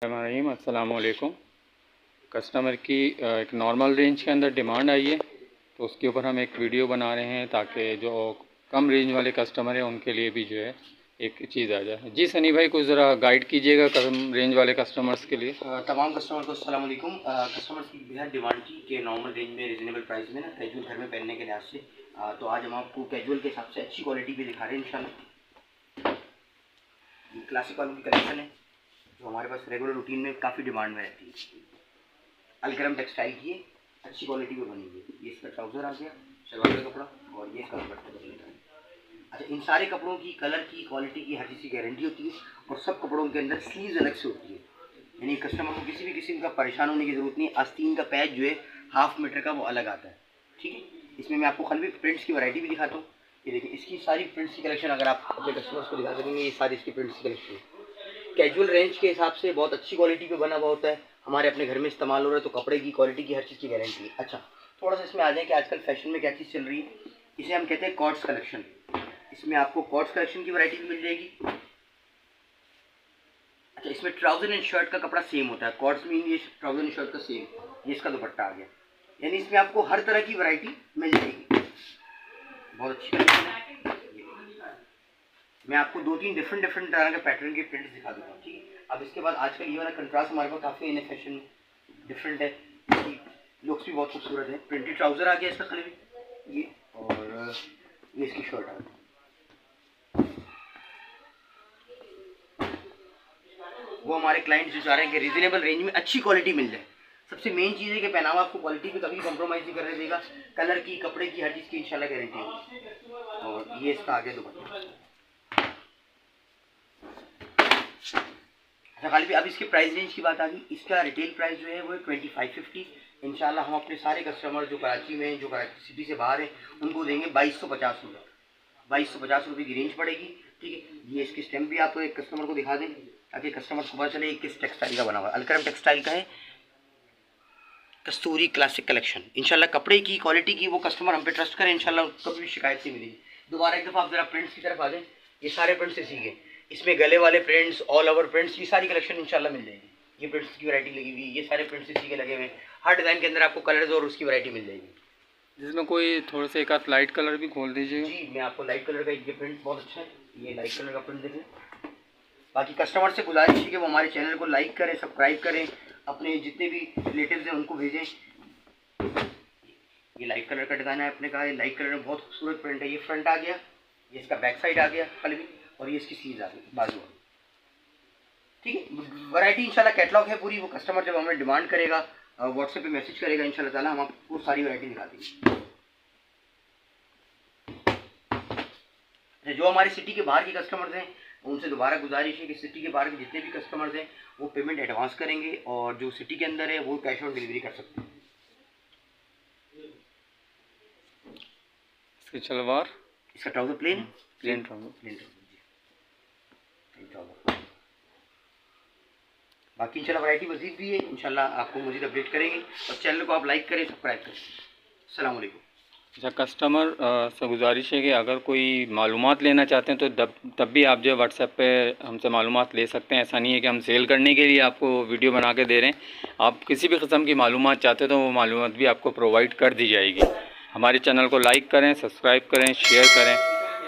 अस्सलाम वालेकुम। कस्टमर की एक नॉर्मल रेंज के अंदर डिमांड आई है, तो उसके ऊपर हम एक वीडियो बना रहे हैं ताकि जो कम रेंज वाले कस्टमर हैं उनके लिए भी जो है एक चीज़ आ जाए। जी सनी भाई, कुछ ज़रा गाइड कीजिएगा कम रेंज वाले कस्टमर्स के लिए। तमाम कस्टमर को अस्सलाम वालेकुम। कस्टमर्स की बेहद डिमांड थी कि नॉर्मल रेंज में रिजनेबल प्राइस में ना कैजुअल घर में पहनने के लिहाज से, तो आज हम आपको कैजुअल के हिसाब से अच्छी क्वालिटी भी दिखा रहे हैं इंशाल्लाह। क्लासिक वालों की कलेक्शन है जो हमारे पास रेगुलर रूटीन में काफ़ी डिमांड में रहती है। अलकरम टेक्सटाइल की है, अच्छी क्वालिटी में बनी हुई है। ये इसका ट्राउज़र आ गया, शलवार का कपड़ा, और ये इसका दुपट्टा बनेगा। अच्छा, इन सारे कपड़ों की कलर की, क्वालिटी की, हर चीज़ की गारंटी होती है, और सब कपड़ों के अंदर स्लीव्स अलग से होती है, यानी कस्टमर को किसी भी किस्म का परेशान होने की ज़रूरत नहीं। आस्तीन का पैच जो है 1/2 मीटर का वो अलग आता है, ठीक है। इसमें मैं आपको खाली प्रिंट्स की वैरायटी भी दिखाता हूँ। ये देखिए, इसकी सारी प्रिंट्स की कलेक्शन अगर आप अपने कस्टमर्स को दिखा सकेंगे, ये सारी इसकी प्रिंट्स की कलेक्शन है। कैजुअल रेंज के हिसाब से बहुत अच्छी क्वालिटी पे बना हुआ होता है, हमारे अपने घर में इस्तेमाल हो रहा है, तो कपड़े की क्वालिटी की हर चीज़ की गारंटी है। अच्छा, थोड़ा सा इसमें आ जाए कि आजकल फैशन में क्या चीज़ चल रही है। इसे हम कहते हैं कॉर्ड्स कलेक्शन। इसमें आपको कॉर्ड्स कलेक्शन की वैरायटी भी मिल जाएगी। अच्छा, इसमें ट्राउजर एंड शर्ट का कपड़ा सेम होता है, कॉर्ड्स में ये ट्राउजर एंड शर्ट का सेम, ये इसका दुपट्टा आ गया, यानी इसमें आपको हर तरह की वैरायटी मिल जाएगी। बहुत अच्छी कलेक्शन है। मैं आपको 2-3 डिफरेंट तरह के पैटर्न के प्रिंट्स दिखा दूँगा, ठीक है। अब इसके बाद आजकल ये वाला कंट्रास्ट हमारे पास काफ़ी इन फैशन डिफरेंट है, लुक्स भी बहुत खूबसूरत है। प्रिंटेड ट्राउज़र आ गया इसका खाली ये, और ये इसकी शर्ट आ गई। वो हमारे क्लाइंट्स जो चाह रहे हैं कि रीजनेबल रेंज में अच्छी क्वालिटी मिल जाए। सबसे मेन चीज़ है कि पहनावा आपको क्वालिटी पे कभी कॉम्प्रोमाइज़ नहीं करने देगा, कलर की, कपड़े की, हर चीज़ की इंशाल्लाह गारंटी होगी। और ये इसका आगे दुपट्टा। अच्छा, खाली भी अब इसके प्राइस रेंज की बात आ गई। इसका रिटेल प्राइस जो है वो 2550। इंशाल्लाह हम अपने सारे कस्टमर जो कराची में, जो कराची सिटी से बाहर हैं, उनको देंगे 2250 रुपये। 2250 रुपये की रेंज पड़ेगी, ठीक है। ये इसकी स्टैम्प भी आप एक कस्टमर को दिखा दें ताकि कस्टमर को पता चले किस टेक्सटाइल का बना हुआ है। अलकरम टेक्सटाइल का है, कस्तूरी क्लासिक कलेक्शन। इंशाल्लाह कपड़े की क्वालिटी की वो कस्टमर हम पे ट्रस्ट करें, इंशाल्लाह कभी भी शिकायत नहीं मिलेगी। दोबारा एक दफ़ा आप ज़रा प्रिंट्स की तरफ आ जाएँ। ये सारे प्रिंट्स से सीखे, इसमें गले वाले प्रिंट्स, ऑल ओवर प्रिंट्स, ये सारी कलेक्शन इंशाल्लाह मिल जाएगी। ये प्रिंट्स की वैरायटी लगी हुई, ये सारे प्रिंट्स से सीखे लगे हुए, हर डिज़ाइन के अंदर आपको कलर्स और उसकी वैरायटी मिल जाएगी। जिसमें कोई थोड़ा सा एक आध लाइट कलर भी खोल दीजिएगा। जी, मैं आपको लाइट कलर का, ये प्रिंट बहुत अच्छा है, ये लाइट कलर का प्रिंट देखें। बाकी कस्टमर से गुजारिश है कि वो हमारे चैनल को लाइक करें, सब्सक्राइब करें, अपने जितने भी रिलेटिव्स हैं उनको भेजें। ये लाइट कलर का डिज़ाइन है, आपने कहा ये लाइट कलर में बहुत खूबसूरत प्रिंट है। ये फ्रंट आ गया, ये इसका बैक साइड आ गया कल भी, और ये इसकी सीज आ गई बाजू, ठीक है। वैरायटी इंशाल्लाह कैटलॉग है पूरी, वो कस्टमर जब हमें डिमांड करेगा, व्हाट्सएप पे मैसेज करेगा, इंशाल्लाह ताला हम आपको सारी वैरायटी दिखा देंगे। जो हमारे सिटी के बाहर के कस्टमर्स हैं उनसे दोबारा गुजारिश है कि सिटी के बाहर के जितने भी कस्टमर्स हैं वो पेमेंट एडवांस करेंगे, और जो सिटी के अंदर है वो कैश ऑन डिलीवरी कर सकते हैं। इसकी सलवार, इसका ट्राउज़र प्लेन, प्लेन ट्राउज़र। बाकी इंशाल्लाह वैरायटी मज़ीद भी है, इंशाल्लाह आपको मज़ीद अपडेट करेंगे, और चैनल को आप लाइक करें, सब्सक्राइब करें। अस्सलाम वालेकुम। अच्छा, कस्टमर से गुजारिश है कि अगर कोई मालूमात लेना चाहते हैं तो तब भी आप जो है व्हाट्सएप पे हमसे मालूमात ले सकते हैं। ऐसा नहीं है कि हम सेल करने के लिए आपको वीडियो बना के दे रहे हैं। आप किसी भी किस्म की मालूमात चाहते हैं तो वो मालूमात भी आपको प्रोवाइड कर दी जाएगी। हमारे चैनल को लाइक करें, सब्सक्राइब करें, शेयर करें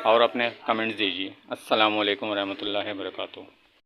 और अपने कमेंट्स दीजिए। अस्सलाम वालेकुम रहमतुल्लाहि व बरकातुहू।